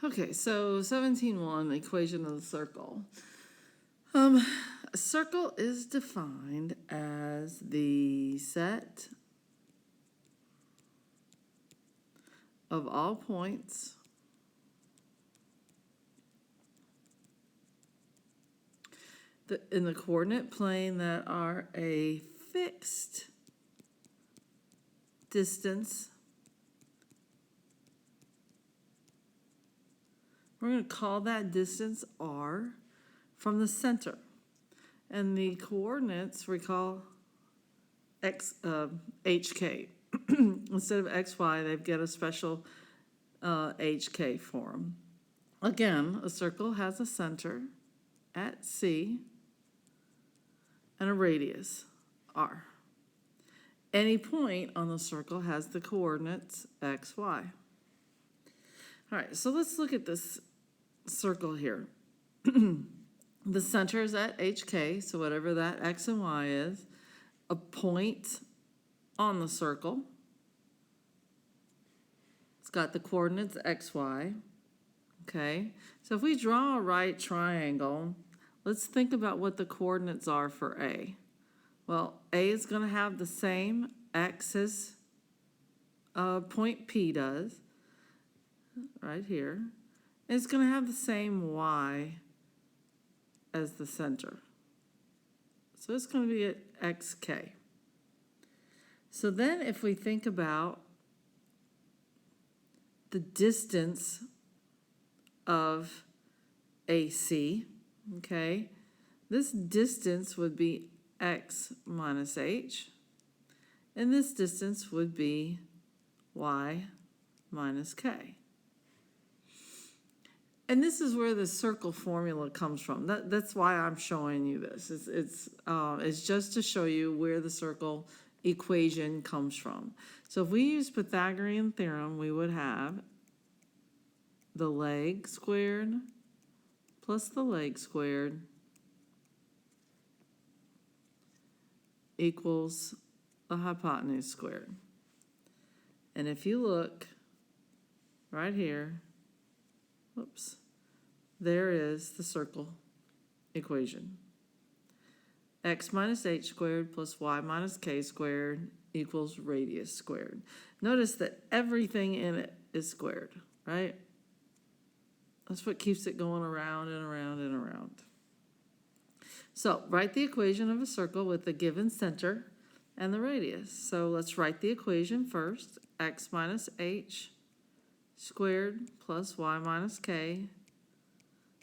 Okay, so 17.1, equation of the circle. A circle is defined as the set of all points in the coordinate plane that are a fixed distance. We're going to call that distance r from the center. And the coordinates we call hk. Instead of xy, they've got a special hk for them. Again, a circle has a center at C and a radius, r. Any point on the circle has the coordinates x, y. All right, so let's look at this circle here. The center is at HK, so whatever that x and y is, a point on the circle. It's got the coordinates x, y. Okay, so if we draw a right triangle, let's think about what the coordinates are for A. Well, A is going to have the same x as point P does, right here. It's going to have the same y as the center. So it's going to be at xk. So then if we think about the distance of AC, okay, this distance would be x minus h, and this distance would be y minus k. And this is where the circle formula comes from. That's why I'm showing you this. It's just to show you where the circle equation comes from. So if we use Pythagorean theorem, we would have the leg squared plus the leg squared equals the hypotenuse squared. And if you look right here, whoops, there is the circle equation. X minus h squared plus y minus k squared equals radius squared. Notice that everything in it is squared, right? That's what keeps it going around and around and around. So write the equation of a circle with the given center and the radius. So let's write the equation first. X minus h squared plus y minus k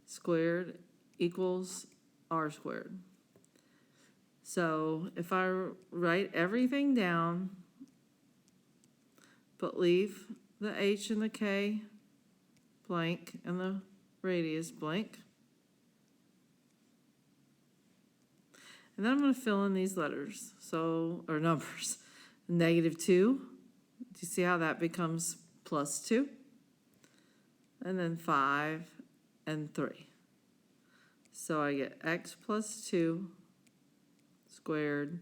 squared equals r squared. So if I write everything down, but leave the h and the k blank and the radius blank, and then I'm going to fill in these letters, or numbers. -2, do you see how that becomes +2? And then 5 and 3. So I get x plus 2 squared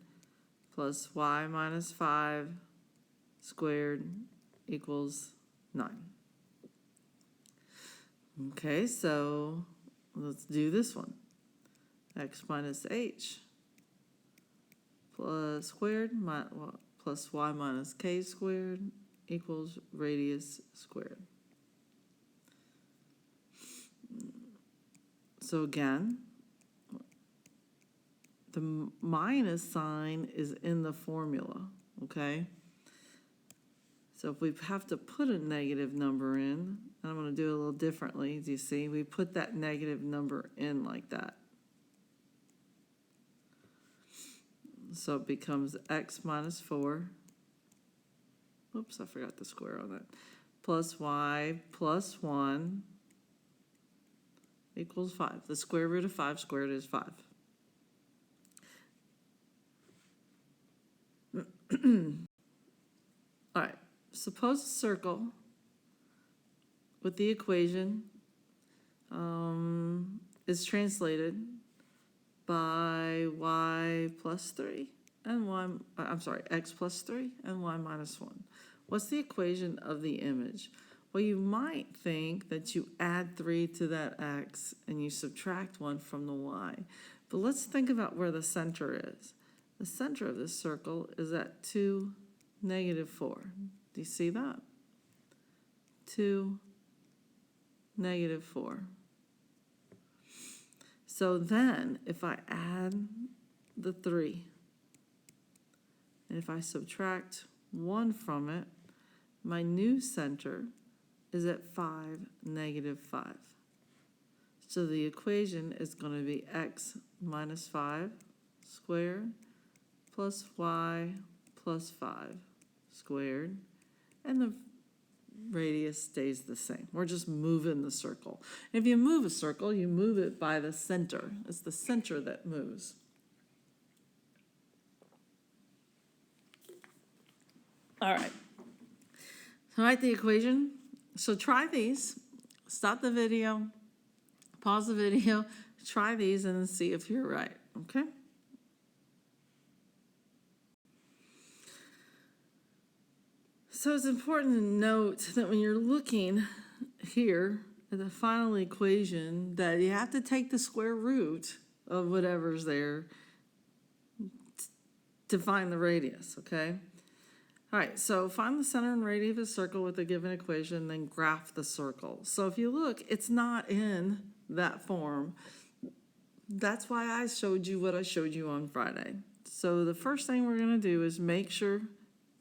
plus y minus 5 squared equals 9. Okay, so let's do this one. X minus h plus squared plus y minus k squared equals radius squared. So again, the minus sign is in the formula, okay? So if we have to put a negative number in, and I'm going to do it a little differently, do you see? We put that negative number in like that. So it becomes x minus 4. Oops, I forgot the square on that. Plus y plus 1 equals 5. The square root of 5 squared is 5. All right, suppose a circle with the equation is translated by y plus 3 and x plus 3 and y minus 1. What's the equation of the image? Well, Well, you might think that you add 3 to that x and you subtract 1 from the y. But let's think about where the center is. The center of this circle is at 2, -4. Do you see that? 2, -4. So then, if I add the 3, and if I subtract 1 from it, my new center is at 5, -5. So the equation is going to be x minus 5 squared plus y plus 5 squared, and the radius stays the same. We're just moving the circle. If you move a circle, you move it by the center. It's the center that moves. All right. So write the equation. So try these. Stop the video, pause the video, try these, and then see if you're right, okay? So it's important to note that when you're looking here at the final equation, that you have to take the square root of whatever's there to find the radius, okay? All right, so find the center and radius of a circle with a given equation, then graph the circle. So if you look, it's not in that form. That's why I showed you what I showed you on Friday. So the first thing we're going to do is make sure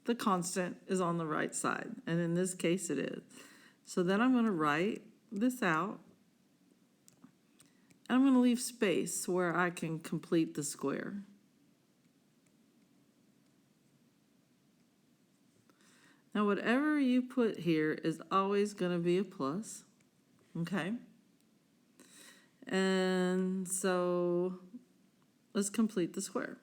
the constant is on the right side, and in this case it is. So then I'm going to write this out, and I'm going to leave space where I can complete the square. Now, whatever you put here is always going to be a plus, okay? And so let's complete the square.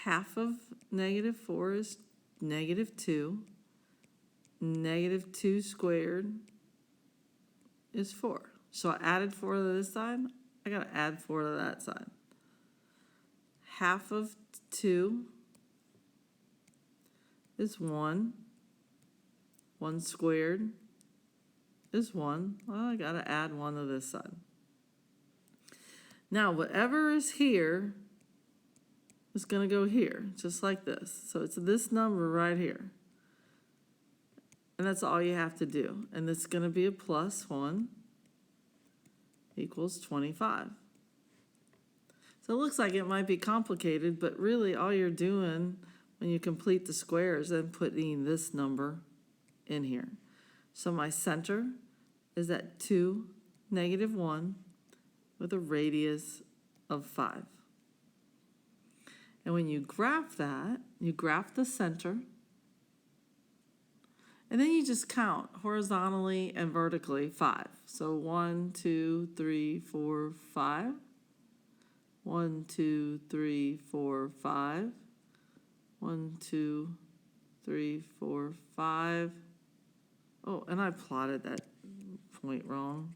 Half of -4 is -2. -2 squared is 4. So I added 4 to this side. I got to add 4 to that side. Half of 2 is 1. 1 squared is 1. Well, I got to add 1 to this side. Now, whatever is here is going to go here, just like this. So it's this number right here. And that's all you have to do. And it's going to be a plus 1 equals 25. So it looks like it might be complicated, but really all you're doing when you complete the square is then putting this number in here. So my center is at 2, -1 with a radius of 5. And when you graph that, you graph the center, and then you just count horizontally and vertically 5. So 1, 2, 3, 4, 5. 1, 2, 3, 4, 5. 1, 2, 3, 4, 5. Oh, and I plotted that point wrong.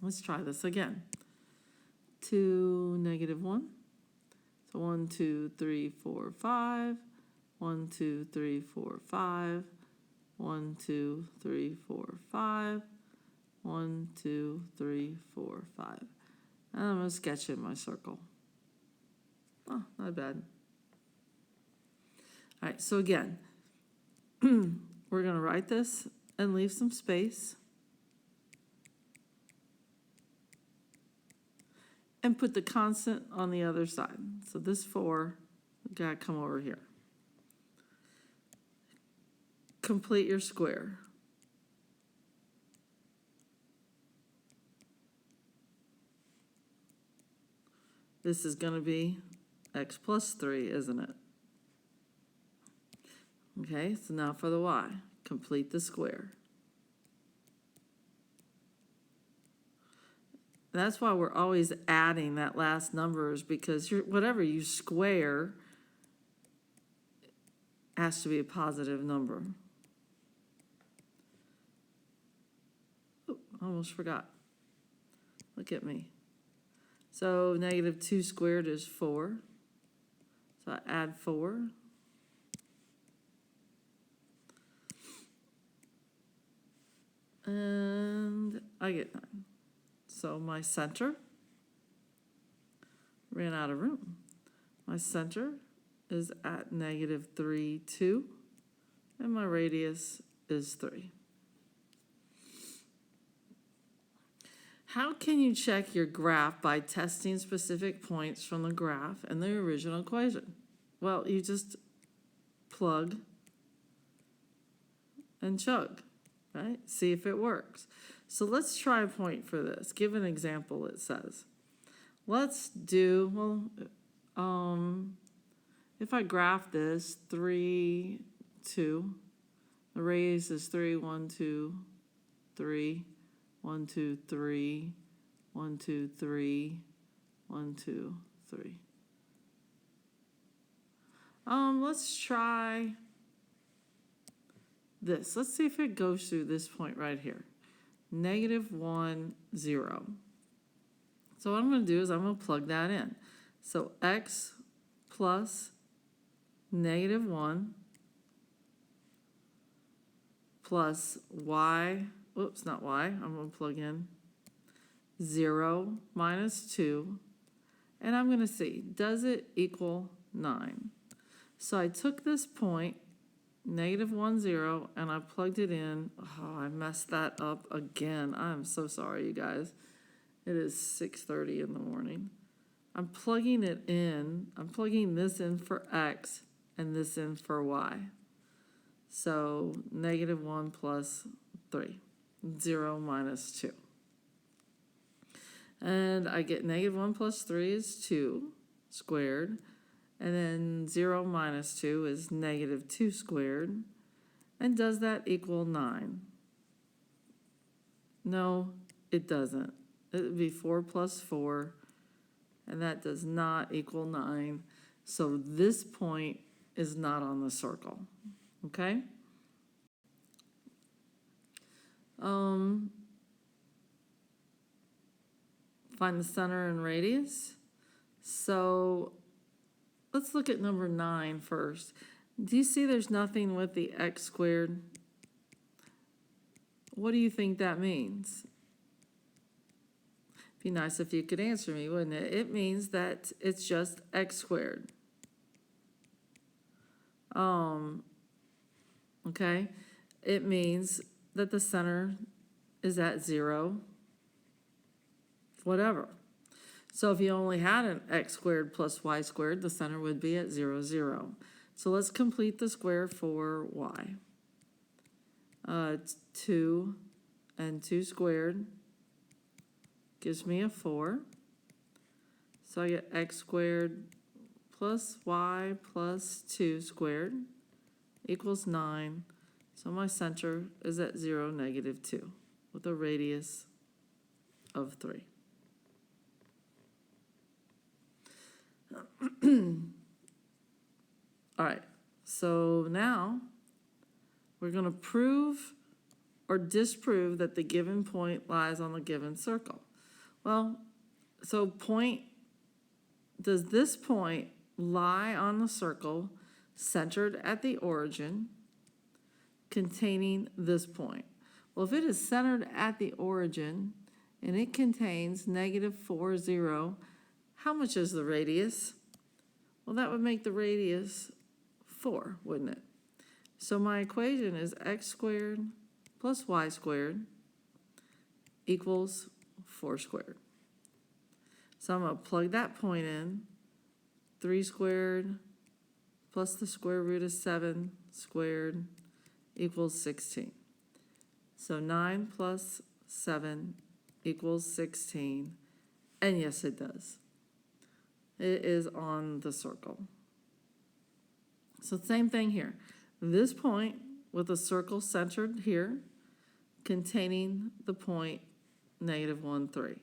Let's try this again. 2, -1. So 1, 2, 3, 4, 5. 1, 2, 3, 4, 5. 1, 2, 3, 4, 5. 1, 2, 3, 4, 5. And I'm going to sketch in my circle. Oh, not bad. All right, so again, we're going to write this and leave some space. And put the constant on the other side. So this 4, got to come over here. Complete your square. This is going to be x plus 3, isn't it? Okay, so now for the y. Complete the square. That's why we're always adding that last numbers, because whatever you square has to be a positive number. Oh, I almost forgot. Look at me. So -2 squared is 4. So I add 4. And I get 9. So my center ran out of room. My center is at -3, 2, and my radius is 3. How can you check your graph by testing specific points from the graph and the original equation? Well, you just plug and chug, right? See if it works. So let's try a point for this. Give an example, it says. Let's do, if I graph this, 3, 2, the radius is 3, 1, 2, 3, 1, 2, 3, 1, 2, 3, 1, 2, 3. Let's try this. Let's see if it goes through this point right here. -1, 0. So what I'm going to do is I'm going to plug that in. So x plus -1 plus y, oops, not y, I'm going to plug in 0 minus 2, and I'm going to see, does it equal 9? So I took this point, -1, 0, and I plugged it in. Oh, I messed that up again. I'm so sorry, you guys. It is 6:30 in the morning. I'm plugging it in. I'm plugging this in for x and this in for y. So -1 plus 3, 0 minus 2. And I get -1 plus 3 is 2 squared. And then 0 minus 2 is -2 squared. And does that equal 9? No, it doesn't. It would be 4 plus 4, and that does not equal 9. So this point is not on the circle, okay? Find the center and radius. So let's look at number 9 first. Do you see there's nothing with the x squared? What do you think that means? It'd be nice if you could answer me, wouldn't it? It means that it's just x squared. Okay? It means that the center is at 0, whatever. So if you only had an x squared plus y squared, the center would be at 0, 0. So let's complete the square for y. 2 and 2 squared gives me a 4. So I get x squared plus y plus 2 squared equals 9. So my center is at 0, -2 with a radius of 3. All right, so now we're going to prove or disprove that the given point lies on the given circle. Well, so does this point lie on the circle centered at the origin containing this point? Well, if it is centered at the origin and it contains -4, 0, how much is the radius? Well, that would make the radius 4, wouldn't it? So my equation is x squared plus y squared equals 4 squared. So I'm going to plug that point in. 3 squared plus the square root of 7 squared equals 16. So 9 plus 7 equals 16. And yes, it does. It is on the circle. So same thing here. This point with a circle centered here containing the point -1, 3.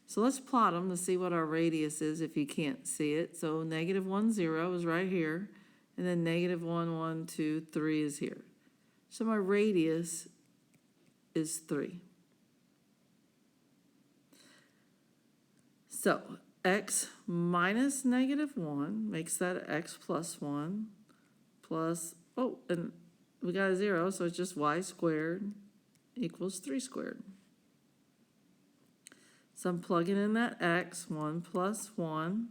So let's plot them to see what our radius is if you can't see it. So -1, 0 is right here, and then -1, 1, 2, 3 is here. So my radius is 3. So x minus -1 makes that x plus 1 plus, oh, and we got a 0, so it's just y squared equals 3 squared. So I'm plugging in that x, 1 plus 1.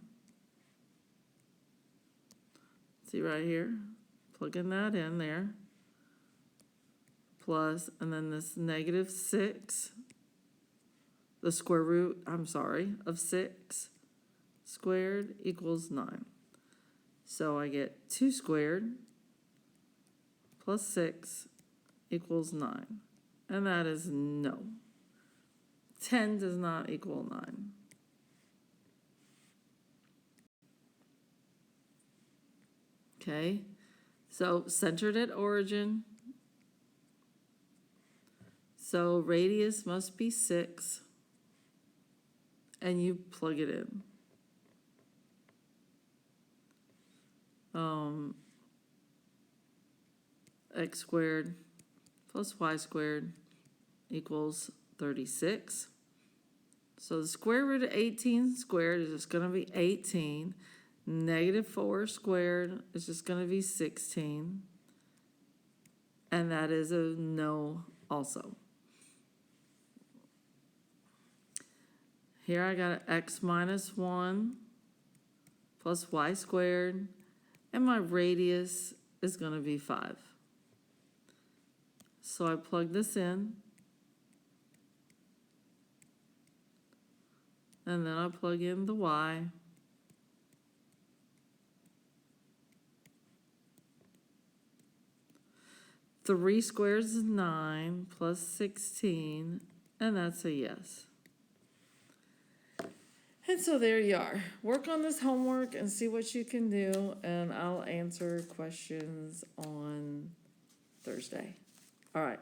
See right here? Plugging that in there. Plus, and then this negative 6, the square root, of 6 squared equals 9. So I get 2 squared plus 6 equals 9. And that is no. 10 does not equal 9. Okay, so centered at origin. So radius must be 6. And you plug it in. X squared plus y squared equals 36. So the square root of 18 squared is just going to be 18. Negative 4 squared is just going to be 16. And that is a no also. Here I got an x minus 1 plus y squared. And my radius is going to be 5. So I plug this in. And then I plug in the y. Three squared is 9 plus 16, and that's a yes. And so there you are. Work on this homework and see what you can do, and I'll answer questions on Thursday. All right.